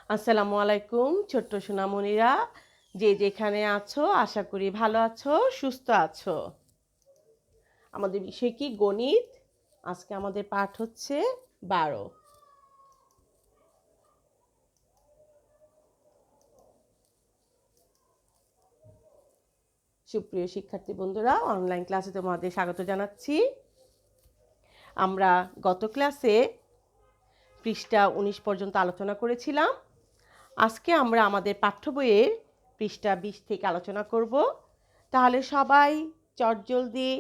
আসসালামু আলাইকুম ছোট্ট সোনামণিরা, যে যেখানে আছো আশা করি ভালো আছো, সুস্থ আছো। আমাদের বিষয় কি? গণিত। আজকে আমাদের পাঠ হচ্ছে 12। সুপ্রিয় শিক্ষার্থী বন্ধুরা, অনলাইন ক্লাসে তোমাদের স্বাগত জানাচ্ছি। আমরা গত ক্লাসে পৃষ্ঠা 19 পর্যন্ত আলোচনা করেছিলাম। আজকে আমরা আমাদের পাঠ্য বইয়ের পৃষ্ঠা 20 থেকে আলোচনা করব। তাহলে সবাই চটজলদি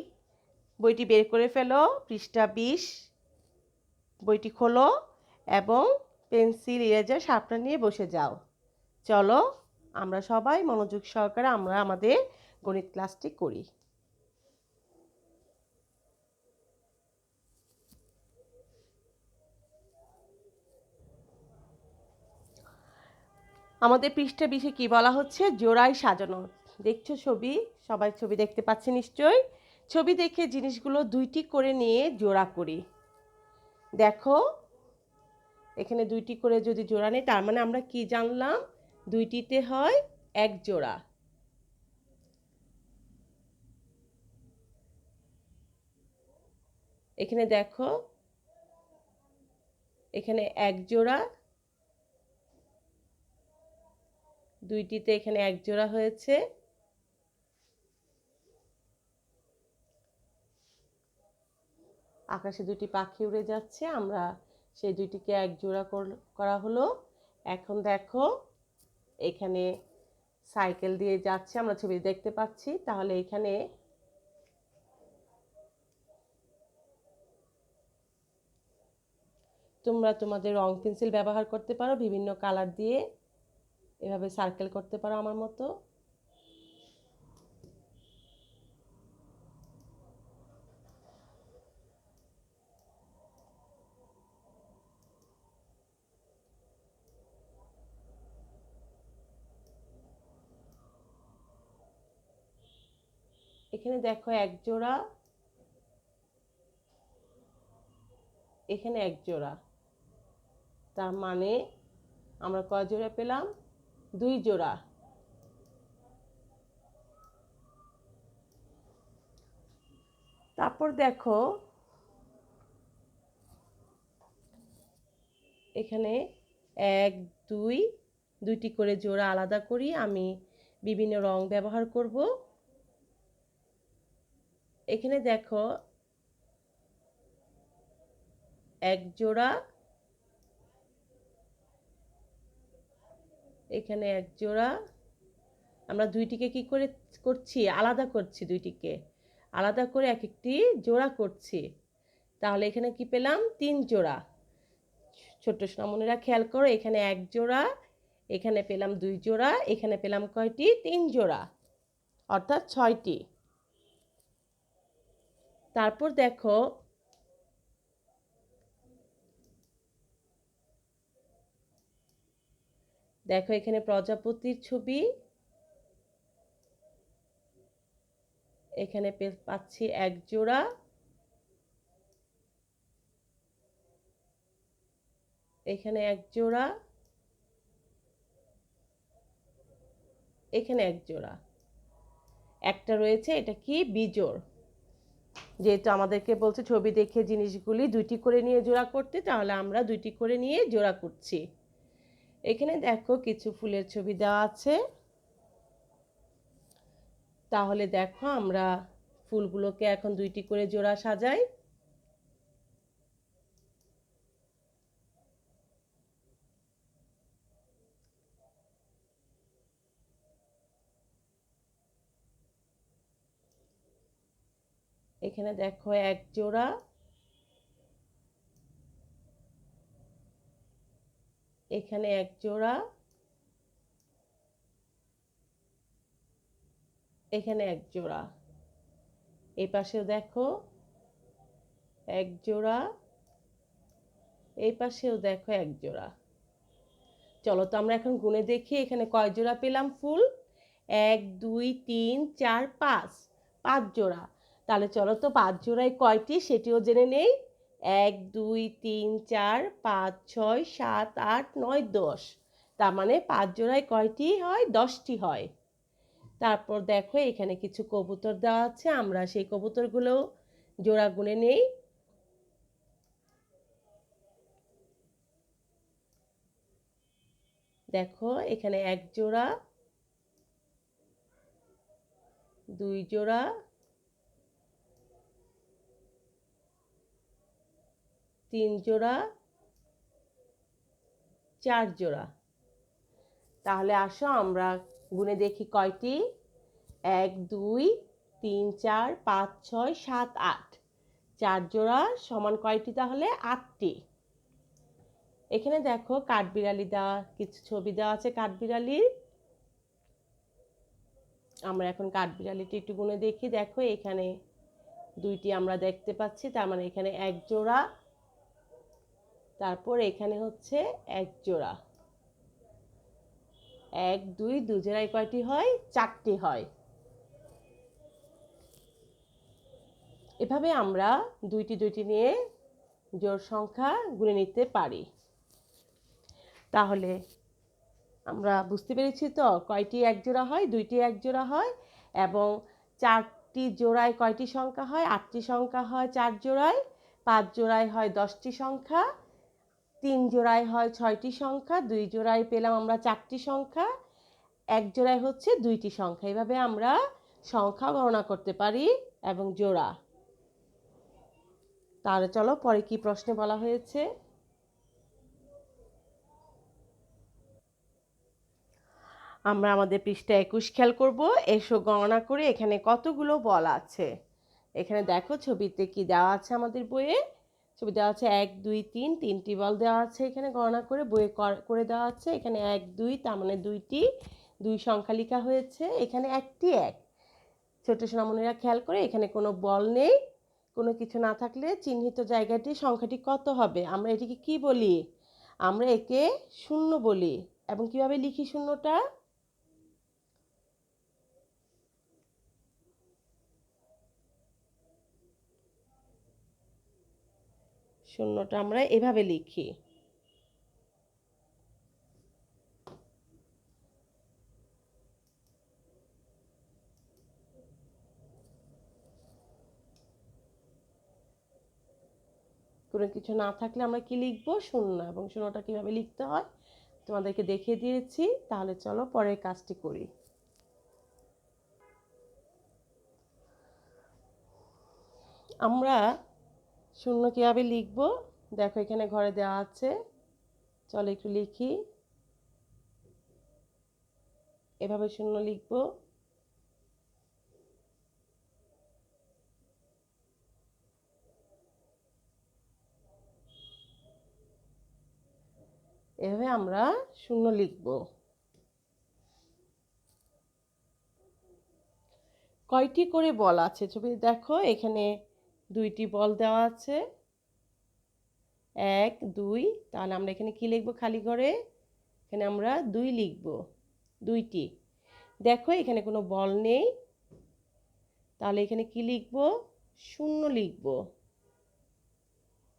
বইটি বের করে ফেলো। পৃষ্ঠা 20, বইটি খোলো এবং পেন্সিল, ইরেজার, শার্পনার নিয়ে বসে যাও। চলো আমরা সবাই মনোযোগ সহকারে আমরা আমাদের গণিত ক্লাসটি করি। আমাদের পৃষ্ঠা 20-এ কি বলা হচ্ছে? জোড়ায় সাজানো। দেখছো ছবি? সবাই ছবি দেখতে পাচ্ছে নিশ্চয়ই। ছবি দেখে জিনিসগুলো দুইটি করে নিয়ে জোড়া করি। দেখো এখানে দুইটি করে যদি জোড়া নেই, তার মানে আমরা কি জানলাম? দুইটিতে হয় এক জোড়া। এখানে দেখো, এখানে এক জোড়া, দুইটিতে এখানে এক জোড়া হয়েছে। আকাশে দুটি পাখি উড়ে যাচ্ছে, আমরা সেই দুইটিকে এক জোড়া করা হলো। এখন দেখো এখানে সাইকেল দিয়ে যাচ্ছে, আমরা ছবি দেখতে পাচ্ছি। তাহলে এখানে তোমরা তোমাদের রং পেন্সিল ব্যবহার করতে পারো, বিভিন্ন কালার দিয়ে এভাবে সার্কেল করতে পারো আমার মতো। এখানে দেখো এক জোড়া, এখানে এক জোড়া, তার মানে আমরা কয় জোড়া পেলাম? দুই জোড়া। তারপর দেখো এখানে এক, দুই, দুইটি করে জোড়া আলাদা করি। আমি বিভিন্ন রং ব্যবহার করব। এখানে দেখো এক জোড়া, এখানে এক জোড়া। আমরা দুইটিকে কি করে করছি? আলাদা করছি, দুইটিকে আলাদা করে এক একটি জোড়া করছি। তাহলে এখানে কি পেলাম? তিন জোড়া। ছোট্ট সোনামণিরা খেয়াল করো, এখানে এক জোড়া, এখানে পেলাম দুই জোড়া, এখানে পেলাম কয়টি? তিন জোড়া, অর্থাৎ 6টি। তারপর দেখো দেখো এখানে প্রজাপতির ছবি, এখানে পাচ্ছি এক জোড়া, এখানে এক জোড়া, এখানে এক জোড়া। একটা রয়েছে, এটা কি? বিজোড়। যেহেতু আমাদেরকে বলছে ছবি দেখে জিনিসগুলি দুইটি করে নিয়ে জোড়া করতে, তাহলে আমরা দুইটি করে নিয়ে জোড়া করছি। এখানে দেখো কিছু ফুলের ছবি দেওয়া আছে। তাহলে দেখো আমরা ফুলগুলোকে এখন দুইটি করে জোড়া সাজাই। এখানে দেখো এক জোড়া, এখানে এক জোড়া, এখানে এক জোড়া। এই পাশেও দেখো এক জোড়া, এই পাশেও দেখো এক জোড়া। চলো তো আমরা এখন গুনে দেখি এখানে কয় জোড়া পেলাম ফুল। 1 2 3 4 5, 5 জোড়া। তাহলে চলো তো 5 জোড়ায় কয়টি সেটিও জেনে নেই। 1 2 3 4 5 6 7 8 9 10। তার মানে 5 জোড়ায় কয়টি হয়? 10টি হয়। তারপর দেখো এখানে কিছু কবুতর দেওয়া আছে, আমরা সেই কবুতরগুলো জোড়া গুনে নেই। দেখো এখানে 1 জোড়া, 2 জোড়া, 3 জোড়া, 4 জোড়া। তাহলে আসো আমরা গুনে দেখি কয়টি। 1 2 3 4 5 6 7 8। 4 জোড়া সমান কয়টি? তাহলে 8টি। এখানে দেখো কাঠবিড়ালি দেওয়া, কিছু ছবি দেওয়া আছে কাঠবিড়ালির। আমরা এখন কাঠবিড়ালিটি একটু গুনে দেখি। দেখো এখানে 2টি আমরা দেখতে পাচ্ছি, তার মানে এখানে 1 জোড়া, তারপর এখানে হচ্ছে 1 জোড়া। 1 2 2 জোড়ায় কয়টি হয়? 4টি হয়। এভাবে আমরা দুইটি নিয়ে জোড় সংখ্যা গুনে নিতে পারি। তাহলে আমরা বুঝতে পেরেছি তো কয়টি 1 জোড়া হয়, 2টি 1 জোড়া হয়, এবং 4টি জোড়ায় কয়টি সংখ্যা হয়? 8টি সংখ্যা হয় 4 জোড়ায়, 5 জোড়ায় হয় 10টি সংখ্যা, 3 জোড়ায় হয় 6টি সংখ্যা, 2 জোড়ায় পেলাম আমরা 4টি সংখ্যা, 1 জোড়ায় হচ্ছে 2টি সংখ্যা। এভাবে আমরা সংখ্যা গণনা করতে পারি এবং জোড়া। তাহলে চলো পরে কি প্রশ্নে বলা হয়েছে। আমরা আমাদের পৃষ্ঠা 21 খেয়াল করব। এসো গণনা করে এখানে কতগুলো বল আছে। এখানে দেখো ছবিতে কি দেওয়া আছে আমাদের বইয়ে। ছবি দেওয়া আছে 1 2 3, 3টি বল দেওয়া আছে এখানে গণনা করে বইয়ে করে দেওয়া আছে। এখানে 1 2, তার মানে 2টি, 2 সংখ্যা লেখা হয়েছে। এখানে একটি 1। ছোট সোনামণিরা খেয়াল করে এখানে কোনো বল নেই। কোনো কিছু না থাকলে চিহ্নিত জায়গাটি সংখ্যাটি কত হবে? আমরা এটিকে কি বলি? আমরা একে শূন্য বলি। এবং কিভাবে লিখি শূন্যটা? শূন্যটা আমরা এভাবে লিখি। কোনো কিছু না থাকলে আমরা কি লিখবো? শূন্য। এবং শূন্যটা কিভাবে লিখতে হয় তোমাদেরকে দেখিয়ে দিয়েছি। তাহলে চলো পরের কাজটি করি। আমরা শূন্য কিভাবে লিখবো? দেখো এখানে ঘরে দেওয়া আছে, চলো একটু লিখি। এভাবে শূন্য লিখবো। এভাবে আমরা শূন্য লিখব। কয়টি করে বল আছে ছবিতে দেখো। এখানে 2টি বল দেওয়া আছে, 1 2। তাহলে আমরা এখানে কি লিখবো? খালি ঘরে এখানে আমরা 2 লিখব, 2টি। দেখো এখানে কোনো বল নেই, তাহলে এখানে কি লিখব? শূন্য লিখব।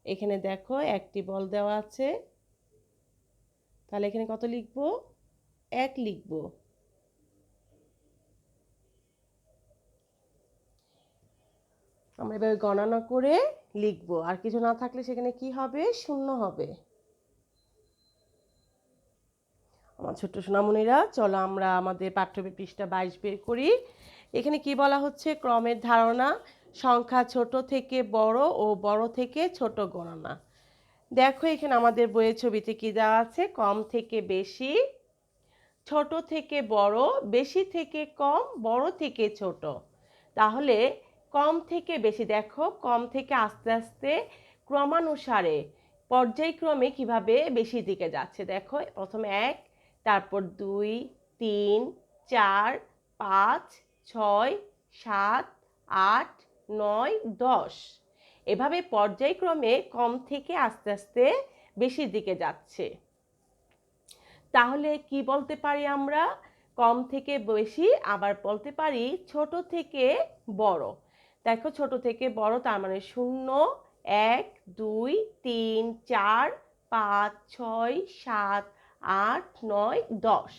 এখানে দেখো একটি বল দেওয়া আছে, তাহলে এখানে কত লিখব? 1 লিখব। আমরা এভাবে গণনা করে লিখব। আর কিছু না থাকলে সেখানে কি হবে? শূন্য হবে। আমার ছোট্ট সোনামণিরা, চলো আমরা আমাদের পাঠ্যবই পৃষ্ঠা 22 বের করি। এখানে কি বলা হচ্ছে? ক্রমের ধারণা, সংখ্যা ছোট থেকে বড় ও বড় থেকে ছোট গণনা। দেখো এখানে আমাদের বইয়ের ছবিতে কি দেওয়া আছে? কম থেকে বেশি, ছোট থেকে বড়, বেশি থেকে কম, বড় থেকে ছোট। তাহলে কম থেকে বেশি, দেখো কম থেকে আস্তে আস্তে ক্রমানুসারে পর্যায়ক্রমে কিভাবে বেশি দিকে যাচ্ছে। দেখো প্রথমে 1, তারপর 2 3 4 5 6 7 8 9 10। এভাবে পর্যায়ক্রমে কম থেকে আস্তে আস্তে বেশির দিকে যাচ্ছে। তাহলে কি বলতে পারি আমরা? কম থেকে বেশি, আবার বলতে পারি ছোট থেকে বড়। দেখো ছোট থেকে বড়, তার মানে 0 1 2 3 4 5 6 7 8, 9, 10।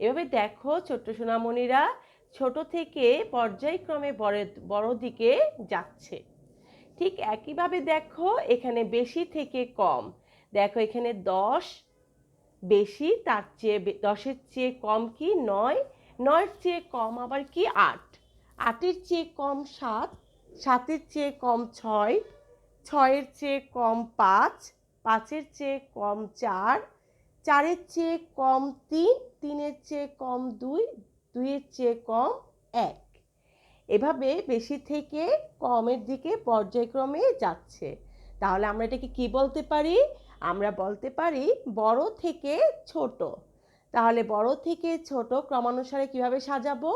এভাবে দেখো ছোট্ট সোনামণিরা ছোট থেকে পর্যায়ক্রমে বড় দিকে যাচ্ছে। ঠিক একইভাবে দেখো এখানে বেশি থেকে কম। দেখো এখানে 10 বেশি, তার চেয়ে 10-এর চেয়ে কম কি 9, 9-এর চেয়ে কম আবার কি 8, 8-এর চেয়ে কম 7, 7-এর চেয়ে কম 6, 6-এর চেয়ে কম 5, 5-এর চেয়ে কম 4, 4-এর চেয়ে কম 3, 3-এর চেয়ে কম 2, 2-এর চেয়ে কম 1। এভাবে বেশি থেকে কমের দিকে পর্যায়ক্রমে যাচ্ছে। তাহলে আমরা এটাকে কি বলতে পারি? আমরা বলতে পারি বড় থেকে ছোট। তাহলে বড় থেকে ছোট ক্রমানুসারে কিভাবে সাজাবো?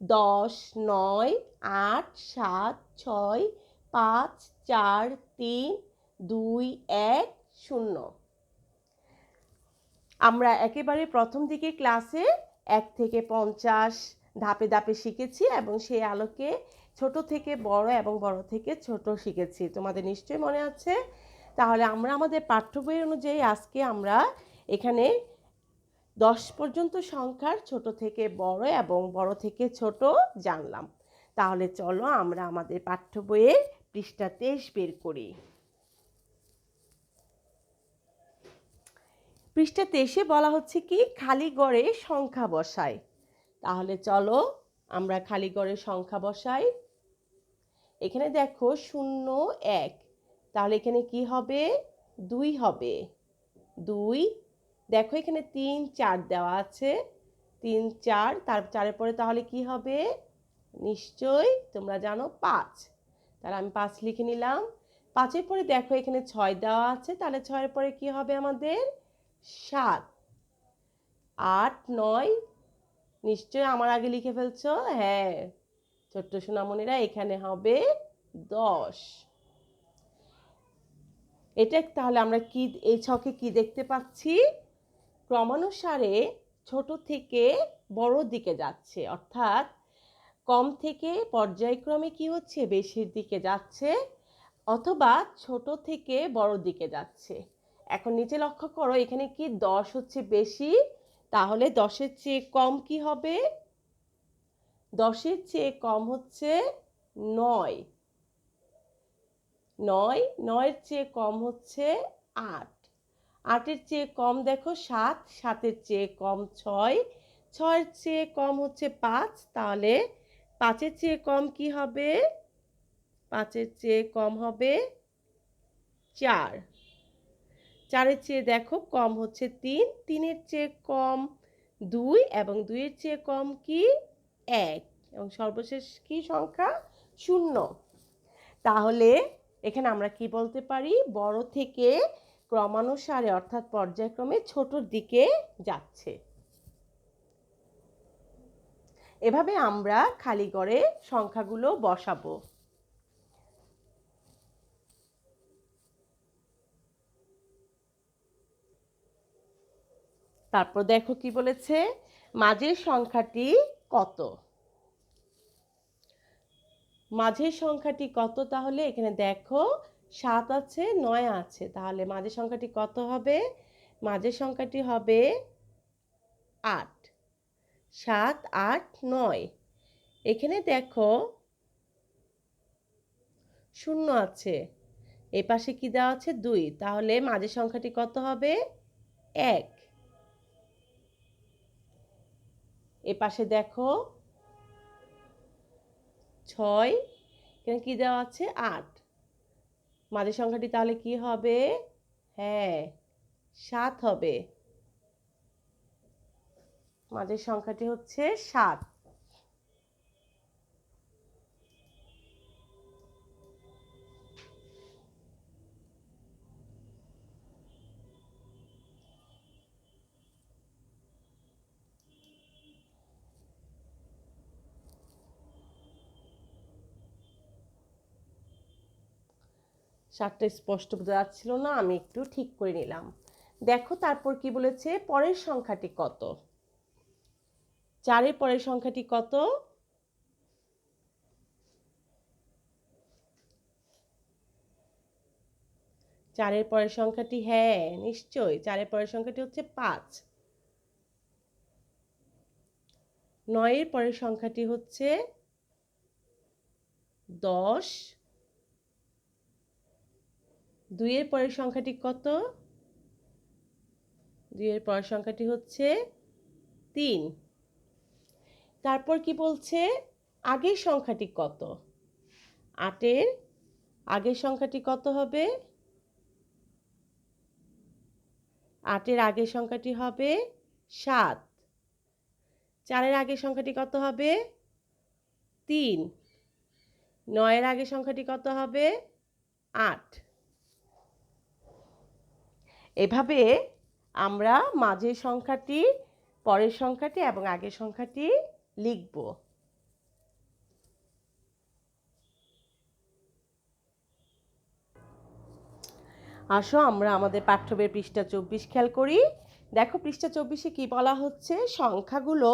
10, 9, 8, 7, 6, 5, 4, 3, 2, 1, 0। আমরা একেবারে প্রথম দিকে ক্লাসে 1 থেকে 50 ধাপে ধাপে শিখেছি এবং সেই আলোকে ছোট থেকে বড় এবং বড় থেকে ছোট শিখেছি। তোমাদের নিশ্চয়ই মনে আছে? তাহলে আমরা আমাদের পাঠ্য বই অনুযায়ী আজকে আমরা এখানে 10 পর্যন্ত সংখ্যার ছোট থেকে বড় এবং বড় থেকে ছোট জানলাম। তাহলে চলো আমরা আমাদের পাঠ্য বইয়ের পৃষ্ঠা 23 বের করি। পৃষ্ঠা 23-এ বলা হচ্ছে কি খালি ঘরে সংখ্যা বসাই। তাহলে চলো আমরা খালি ঘরে সংখ্যা বসাই। এখানে দেখো 0, 1, তাহলে এখানে কি হবে? 2 হবে। 2, দেখো এখানে 3, 4 দেওয়া আছে। 3, 4, তার 4-এর পরে তাহলে কি হবে? নিশ্চয়ই তোমরা জানো 5। তাহলে আমি 5 লিখে নিলাম। 5-এর পরে দেখো এখানে 6 দেওয়া আছে, তাহলে 6-এর পরে কি হবে আমাদের? 7। 8, 9, নিশ্চয়ই আমার আগে লিখে ফেলছো? হ্যাঁ ছোট্ট সোনামণিরা, এখানে হবে 10। এটা তাহলে আমরা কি এই ছকে কি দেখতে পাচ্ছি? ক্রমানুসারে ছোট থেকে বড় দিকে যাচ্ছে, অর্থাৎ কম থেকে পর্যায়ক্রমে কি হচ্ছে? বেশির দিকে যাচ্ছে, অথবা ছোট থেকে বড় দিকে যাচ্ছে। এখন নিচে লক্ষ্য করো এখানে কি 10 হচ্ছে বেশি, তাহলে 10-এর চেয়ে কম কি হবে? 10-এর চেয়ে কম হচ্ছে 9। 9, 9-এর চেয়ে কম হচ্ছে 8। 8-এর চেয়ে কম দেখো 7, 7-এর চেয়ে কম 6, 6-এর চেয়ে কম হচ্ছে 5, তাহলে 5-এর চেয়ে কম কি হবে? 5-এর চেয়ে কম হবে 4। 4-এর চেয়ে দেখো কম হচ্ছে 3, 3-এর চেয়ে কম 2 এবং 2-এর চেয়ে কম কি? 1 এবং সর্বশেষ কি সংখ্যা? 0। তাহলে এখানে আমরা কি বলতে পারি? বড় থেকে ক্রমানুসারে অর্থাৎ পর্যায়ক্রমে ছোটর দিকে যাচ্ছে। এভাবে আমরা খালি ঘরে সংখ্যাগুলো বসাবো। তারপর দেখো কি বলেছে? মাঝের সংখ্যাটি কত? মাঝের সংখ্যাটি কত? তাহলে এখানে দেখো 7 আছে, 9 আছে, তাহলে মাঝের সংখ্যাটি কত হবে? মাঝের সংখ্যাটি হবে 8। 7, 8, 9। এখানে দেখো 0 আছে, এই পাশে কি দেওয়া আছে? 2, তাহলে মাঝের সংখ্যাটি কত হবে? 1। এ পাশে দেখো 6, এখানে কি দেওয়া আছে? 8, মাঝের সংখ্যাটি তাহলে কি হবে? হ্যাঁ 7 হবে। মাঝের সংখ্যাটি হচ্ছে 7। সাতটা স্পষ্ট বোঝা যাচ্ছিল না, আমি একটু ঠিক করে নিলাম। দেখো তারপর কি বলেছে? পরের সংখ্যাটি কত? 4-এর পরের সংখ্যাটি কত? 4-এর পরের সংখ্যাটি, হ্যাঁ নিশ্চয়ই 4-এর পরের সংখ্যাটি হচ্ছে 5। 9-এর পরের সংখ্যাটি হচ্ছে 10। 2-এর পরের সংখ্যাটি কত? 2-এর পরের সংখ্যাটি হচ্ছে 3। তারপর কি বলছে? আগের সংখ্যাটি কত? 8-এর আগের সংখ্যাটি কত হবে? 8-এর আগের সংখ্যাটি হবে 7। 4-এর আগের সংখ্যাটি কত হবে? 3। 9-এর আগের সংখ্যাটি কত হবে? 8। এভাবে আমরা মাঝের সংখ্যাটি, পরের সংখ্যাটি এবং আগের সংখ্যাটি লিখব। আসো আমরা আমাদের পাঠ্য বইয়ের পৃষ্ঠা 24 খেয়াল করি। দেখো পৃষ্ঠা 24-এ কি বলা হচ্ছে? সংখ্যাগুলো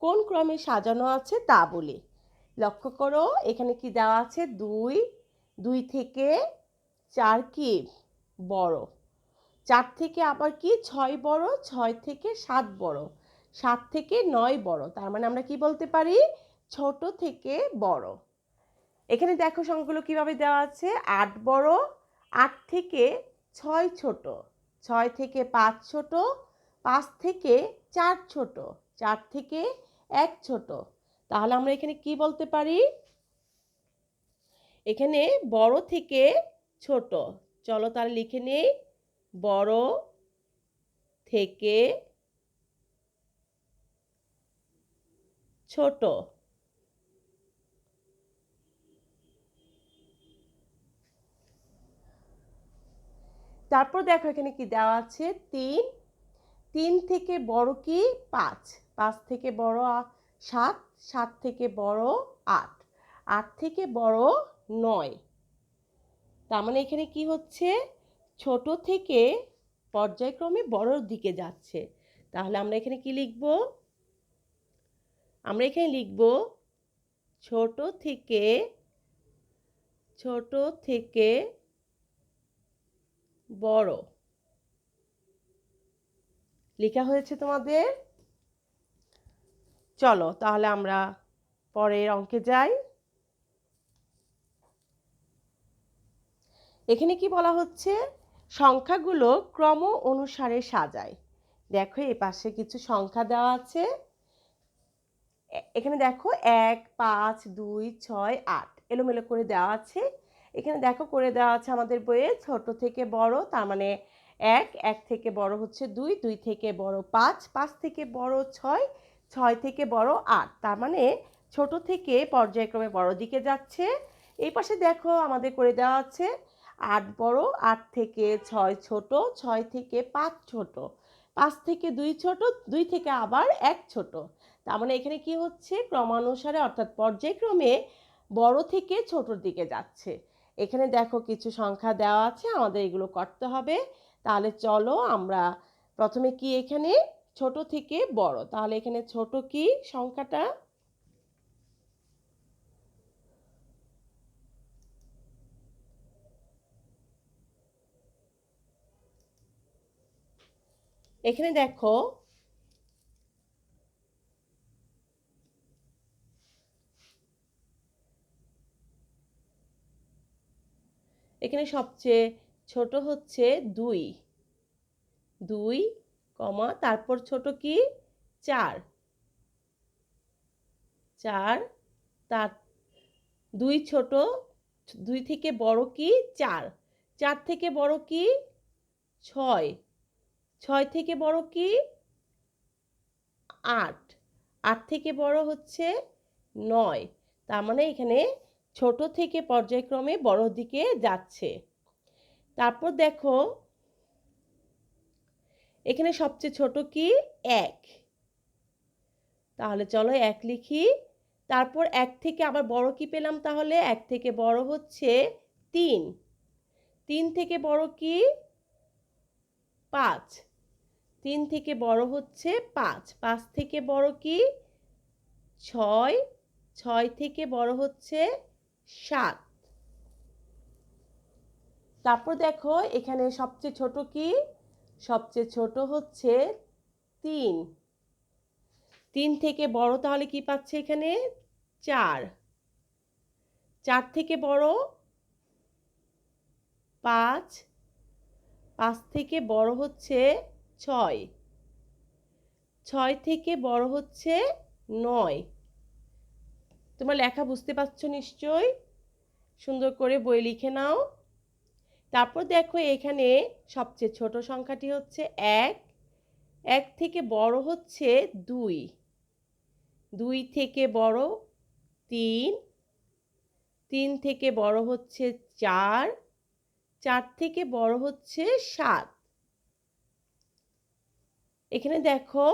কোন ক্রমে সাজানো আছে তা বলি। লক্ষ্য করো এখানে কি দেওয়া আছে? 2, 2 থেকে 4 কি বড়, 4 থেকে আবার কি 6 বড়, 6 থেকে 7 বড়, 7 থেকে 9 বড়। তার মানে আমরা কি বলতে পারি? ছোট থেকে বড়। এখানে দেখো সংখ্যাগুলো কিভাবে দেওয়া আছে? 8 বড়, 8 থেকে 6 ছোট, 6 থেকে 5 ছোট, 5 থেকে 4 ছোট, 4 থেকে 1 ছোট। তাহলে আমরা এখানে কি বলতে পারি? এখানে বড় থেকে ছোট। চলো তাহলে লিখে নেই, বড় থেকে ছোট। তারপর দেখো এখানে কি দেওয়া আছে? 3, 3 থেকে বড় কি 5, 5 থেকে বড় 7, 7 থেকে বড় 8, 8 থেকে বড় 9। তার মানে এখানে কি হচ্ছে? ছোট থেকে পর্যায়ক্রমে বড়র দিকে যাচ্ছে। তাহলে আমরা এখানে কি লিখব? আমরা এখানে লিখব ছোট থেকে বড়। লেখা হয়েছে তোমাদের? চলো তাহলে আমরা পরের অঙ্কে যাই। এখানে কি বলা হচ্ছে? সংখ্যাগুলো ক্রম অনুসারে সাজায়। দেখো এই পাশে কিছু সংখ্যা দেওয়া আছে। এখানে দেখো 1, 5, 2, 6, 8 এলোমেলো করে দেওয়া আছে। এখানে দেখো করে দেওয়া আছে আমাদের বইয়ে ছোট থেকে বড়, তার মানে 1, 1 থেকে বড় হচ্ছে 2, 2 থেকে বড় 5, 5 থেকে বড় 6, 6 থেকে বড় 8। তার মানে ছোট থেকে পর্যায়ক্রমে বড় দিকে যাচ্ছে। এই পাশে দেখো আমাদের করে দেওয়া আছে 8 বড়, 8 থেকে 6 ছোট, 6 থেকে 5 ছোট, 5 থেকে 2 ছোট, 2 থেকে আবার 1 ছোট। তার মানে এখানে কি হচ্ছে? ক্রমানুসারে অর্থাৎ পর্যায়ক্রমে বড় থেকে ছোটর দিকে যাচ্ছে। এখানে দেখো কিছু সংখ্যা দেওয়া আছে, আমাদের এগুলো করতে হবে। তাহলে চলো আমরা প্রথমে কি এখানে ছোট থেকে বড়, তাহলে এখানে ছোট কি সংখ্যাটা? এখানে দেখো এখানে সবচেয়ে ছোট হচ্ছে 2, 2 কমা তারপর ছোট কি 4, 4 তার 2 ছোট, 2 থেকে বড় কি 4, 4 থেকে বড় কি 6, 6 থেকে বড় কি 8, 8 থেকে বড় হচ্ছে 9। তার মানে এখানে ছোট থেকে পর্যায়ক্রমে বড় দিকে যাচ্ছে। তারপর দেখো এখানে সবচেয়ে ছোট কি 1, তাহলে চলো 1 লিখি। তারপর 1 থেকে আবার বড় কি পেলাম? তাহলে 1 থেকে বড় হচ্ছে 3, 3 থেকে বড় কি 5, 3 থেকে বড় হচ্ছে 5, 5 থেকে বড় কি 6, 6 থেকে বড় হচ্ছে 7। তারপর দেখো এখানে সবচেয়ে ছোট কি? সবচেয়ে ছোট হচ্ছে 3, 3 থেকে বড় তাহলে কি পাচ্ছে এখানে 4, 4 থেকে বড় 5, 5 থেকে বড় হচ্ছে 6, 6 থেকে বড় হচ্ছে 9। তোমরা লেখা বুঝতে পারছো নিশ্চয়ই, সুন্দর করে বই লিখে নাও। তারপর দেখো এখানে সবচেয়ে ছোট সংখ্যাটি হচ্ছে 1, 1 থেকে বড় হচ্ছে 2, 2 থেকে বড় 3, 3 থেকে বড় হচ্ছে 4, 4 থেকে বড় হচ্ছে 7। এখানে দেখো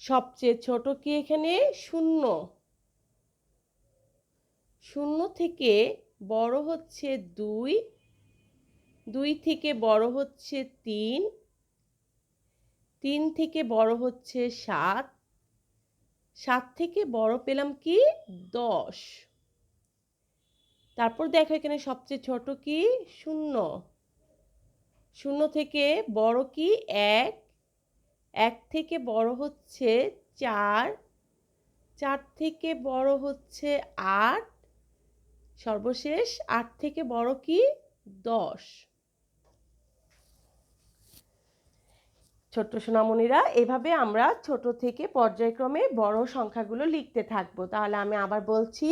সবচেয়ে ছোট কি এখানে 0, 0 থেকে বড় হচ্ছে 2, 2 থেকে বড় হচ্ছে 3, 3 থেকে বড় হচ্ছে 7, 7 থেকে বড় পেলাম কি 10। তারপর দেখো এখানে সবচেয়ে ছোট কি 0, 0 থেকে বড় কি 1, 1 থেকে বড় হচ্ছে 4, 4 থেকে বড় হচ্ছে 8, সর্বশেষ 8 থেকে বড় কি 10। ছোট্ট সোনামণিরা, এভাবে আমরা ছোট থেকে পর্যায়ক্রমে বড় সংখ্যাগুলো লিখতে থাকবো। তাহলে আমি আবার বলছি,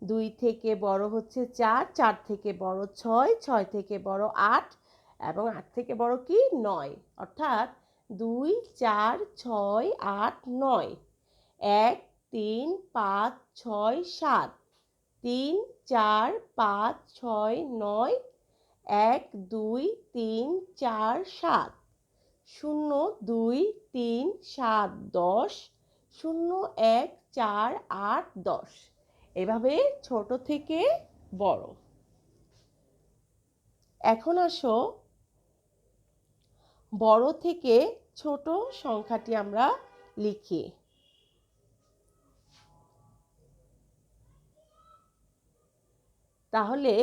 2 থেকে বড় হচ্ছে 4, 4 থেকে বড় 6, 6 থেকে বড় 8 এবং 8 থেকে বড় কি 9। অর্থাৎ 2, 4, 6, 8, 9, 1, 3, 5, 6, 7, 3, 4, 5, 6, 9, 1, 2, 3, 4, 7, 0, 2, 3, 7, 10, 0, 1, 4, 8, 10। এভাবে ছোট থেকে বড়। এখন আসো বড় থেকে ছোট সংখ্যাটি আমরা লিখি। তাহলে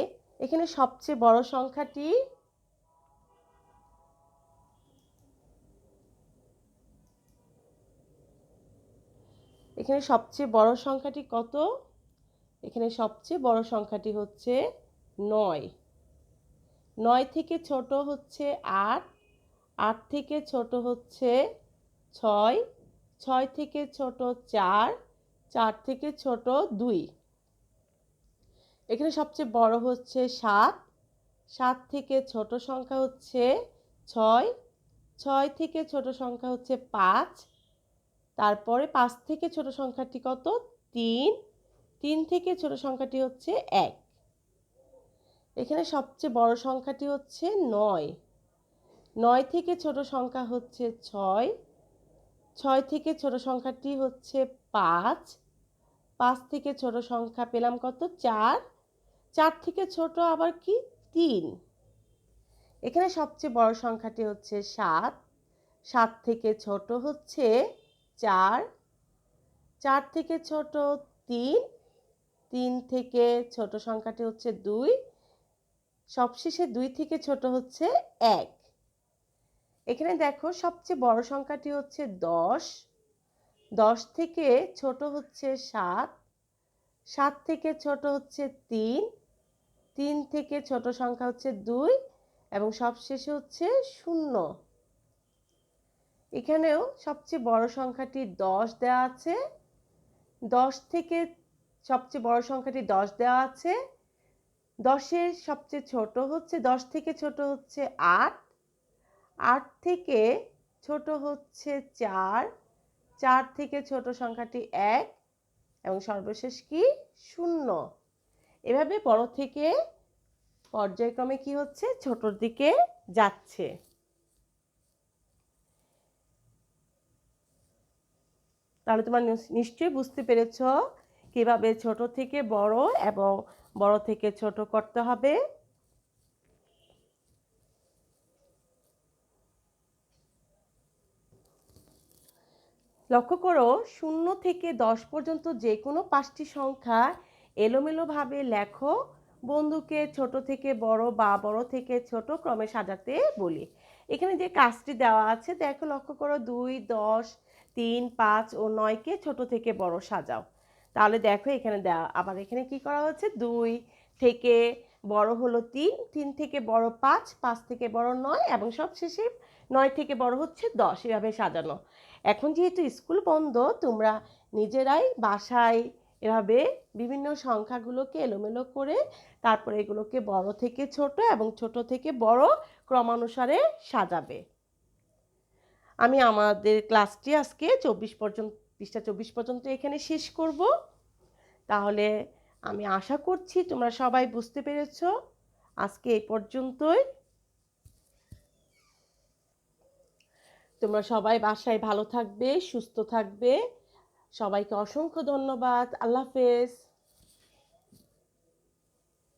এখানে সবচেয়ে বড় সংখ্যাটি কত? এখানে সবচেয়ে বড় সংখ্যাটি হচ্ছে 9। 9 থেকে ছোট হচ্ছে 8, 8 থেকে ছোট হচ্ছে 6, 6 থেকে ছোট 4, 4 থেকে ছোট 2। এখানে সবচেয়ে বড় হচ্ছে 7, 7 থেকে ছোট সংখ্যা হচ্ছে 6, 6 থেকে ছোট সংখ্যা হচ্ছে 5, তারপরে 5 থেকে ছোট সংখ্যাটি কত 3, 3 থেকে ছোট সংখ্যাটি হচ্ছে 1। এখানে সবচেয়ে বড় সংখ্যাটি হচ্ছে 9, 9 থেকে ছোট সংখ্যা হচ্ছে 6, 6 থেকে ছোট সংখ্যাটি হচ্ছে 5, 5 থেকে ছোট সংখ্যা পেলাম কত 4, 4 থেকে ছোট আবার কি 3। এখানে সবচেয়ে বড় সংখ্যাটি হচ্ছে 7, 7 থেকে ছোট হচ্ছে 4, 4 থেকে ছোট 3, 3 থেকে ছোট সংখ্যাটি হচ্ছে 2, সবশেষে 2 থেকে ছোট হচ্ছে 1। এখানে দেখো সবচেয়ে বড় সংখ্যাটি হচ্ছে 10, 10 থেকে ছোট হচ্ছে 7, 7 থেকে ছোট হচ্ছে 3, 3 থেকে ছোট সংখ্যা হচ্ছে 2 এবং সবশেষে হচ্ছে 0। এখানেও সবচেয়ে বড় সংখ্যাটি 10 দেওয়া আছে, 10 থেকে সবচেয়ে বড় সংখ্যাটি 10 দেওয়া আছে, 10-এর সবচেয়ে ছোট হচ্ছে 10 থেকে ছোট হচ্ছে 8, 8 থেকে ছোট হচ্ছে 4, 4 থেকে ছোট সংখ্যাটি 1 এবং সর্বশেষ কি 0। এভাবে বড় থেকে পর্যায়ক্রমে কি হচ্ছে ছোটর দিকে যাচ্ছে। তাহলে তোমরা নিশ্চয়ই বুঝতে পেরেছো কিভাবে ছোট থেকে বড় এবং বড় থেকে ছোট করতে হবে। লক্ষ্য করো 0 থেকে 10 পর্যন্ত যে কোনো 5টি সংখ্যা এলোমেলোভাবে লেখো। বন্ধুকে ছোট থেকে বড় বা বড় থেকে ছোট ক্রমে সাজাতে বলি। এখানে যে কাজটি দেওয়া আছে দেখো, লক্ষ্য করো 2, 10, 3, 5 ও 9কে ছোট থেকে বড় সাজাও। তাহলে দেখো এখানে দেওয়া, আবার এখানে কি করা হচ্ছে, 2 থেকে বড় হলো 3, 3 থেকে বড় 5, 5 থেকে বড় 9 এবং সবশেষে 9 থেকে বড় হচ্ছে 10, এভাবে সাজানো। এখন যেহেতু স্কুল বন্ধ, তোমরা নিজেরাই বাসায় এভাবে বিভিন্ন সংখ্যাগুলোকে এলোমেলো করে তারপরে এগুলোকে বড় থেকে ছোট এবং ছোট থেকে বড় ক্রমানুসারে সাজাবে। আমি আমাদের ক্লাসটি আজকে 24 পর্যন্ত, পৃষ্ঠা 24 পর্যন্ত এখানে শেষ করব। তাহলে আমি আশা করছি তোমরা সবাই বুঝতে পেরেছো। আজকে এই পর্যন্তই। তোমরা সবাই বাসায় ভালো থাকবে, সুস্থ থাকবে। সবাইকে অসংখ্য ধন্যবাদ। আল্লাহ হাফেজ।